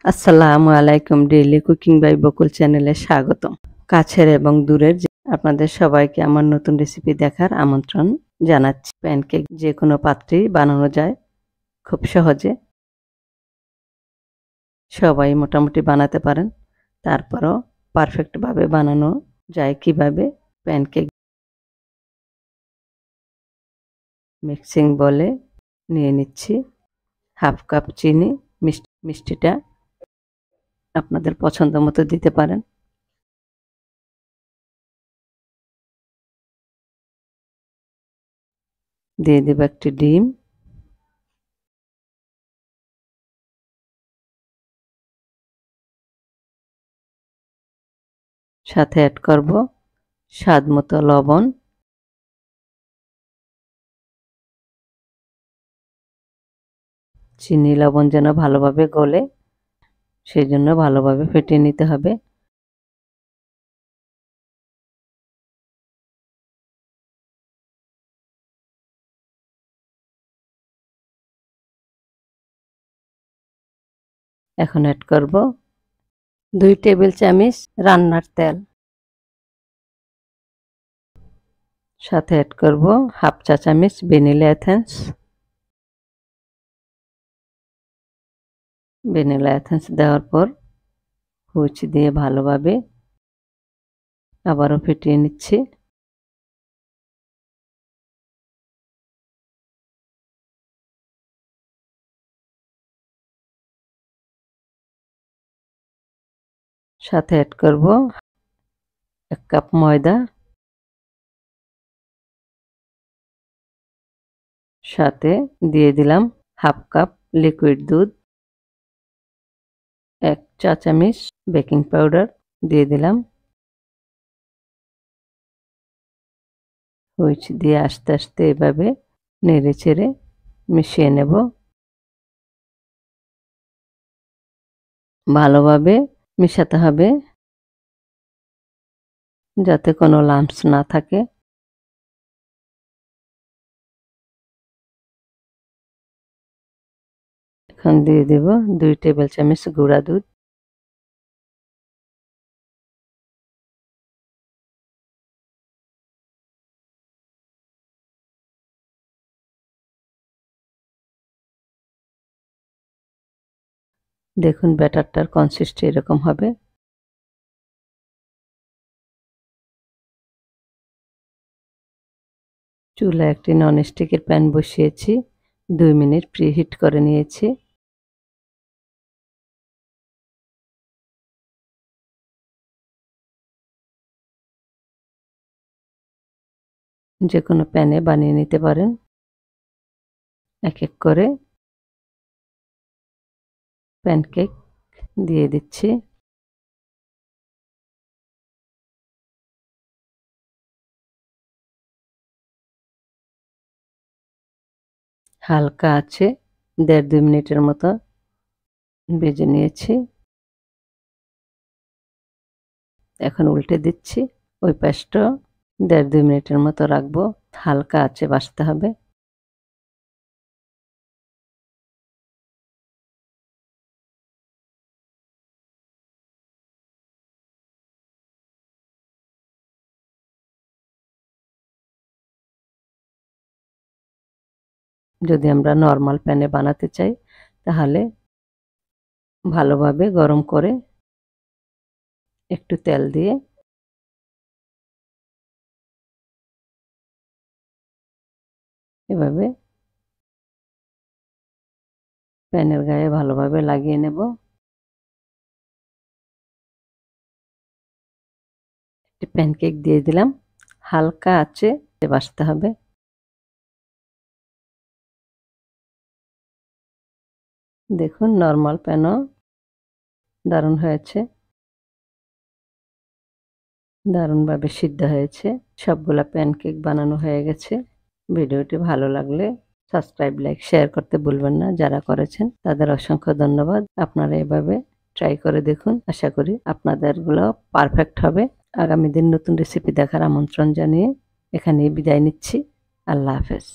আসসালামু আলাইকুম। Daily cooking by বকুল চ্যানেলে স্বাগতম। কাছের এবং দূরের আপনাদের সবাইকে আমার নতুন রেসিপি দেখার আমন্ত্রণ জানাচ্ছি। প্যানকেক যে কোনো পাত্রেই বানানো যায় খুব সহজে। সবাই মোটামুটি বানাতে পারেন। তারপরও পারফেক্টভাবে বানানো যায় কিভাবে প্যানকেক। মিক্সিং বলে নিয়ে নিচ্ছি হাফ কাপ চিনি। মিষ্টিটা আপনাদের পছন্দ মতো দিতে পারেন। দিয়ে দেব একটি ডিম, সাথে অ্যাড করব স্বাদ মতো লবণ, চিনি লবণ যেন ভালোভাবে গলে সেই জন্য ভালোভাবে ফেটিয়ে নিতে হবে। এখন অ্যাড করব 2 টেবিল চামচ রান্নার তেল, সাথে অ্যাড করব হাফ চা চামচ ভ্যানিলা এসেন্স। ভ্যানিলা এসেন্স দেওয়ার পর হুইচ দিয়ে ভালোভাবে আবারও ফেটিয়ে নিচ্ছি। সাথে অ্যাড করব 1 কাপ ময়দা, সাথে দিয়ে দিলাম হাফ কাপ লিকুইড দুধ, 1 চা চামচ বেকিং পাউডার দিয়ে দিলাম। হুইচ দিয়ে আস্তে আস্তে এভাবে নেড়ে চেড়ে মিশিয়ে নেব। ভালোভাবে মিশাতে হবে যাতে কোনো লাম্পস না থাকে। এখন দিয়ে দেব 2 টেবিল চামচ গুঁড়া দুধ, দেখুন ব্যাটারটার কনসিস্টেন্সি এরকম হবে। চুলায় একটি ননস্টিকের প্যান বসিয়েছি, 2 মিনিট প্রিহিট করে নিয়েছি। যে কোনো প্যানে বানিয়ে নিতে পারেন। এক এক করে প্যানকেক দিয়ে দিচ্ছি। হালকা আছে 1.5-2 মিনিটের মতো ভেজে নিয়েছি। এখন উল্টে দিচ্ছি। ওই পাশটা 1.5-2 মিনিটের মতো রাখবো। হালকা আঁচে ভাজতে হবে। যদি আমরা নরমাল প্যানে বানাতে চাই তাহলে ভালোভাবে গরম করে একটু তেল দিয়ে এভাবে প্যানের গায়ে ভালোভাবে লাগিয়ে নেব। একটি প্যানকেক দিয়ে দিলাম। হালকা আঁচে ভাজতে হবে। দেখুন নরমাল প্যানও দারুণ হয়েছে, দারুণভাবে সিদ্ধ হয়েছে। সবগুলা প্যানকেক বানানো হয়ে গেছে। ভিডিওটি ভালো লাগলে সাবস্ক্রাইব, লাইক, শেয়ার করতে ভুলবেন না। যারা করেছেন তাদের অসংখ্য ধন্যবাদ। আপনারা এভাবে ট্রাই করে দেখুন। আশা করি আপনাদেরগুলো পারফেক্ট হবে। আগামী দিন নতুন রেসিপি দেখার আমন্ত্রণ জানিয়ে এখানেই বিদায় নিচ্ছি। আল্লাহ হাফেজ।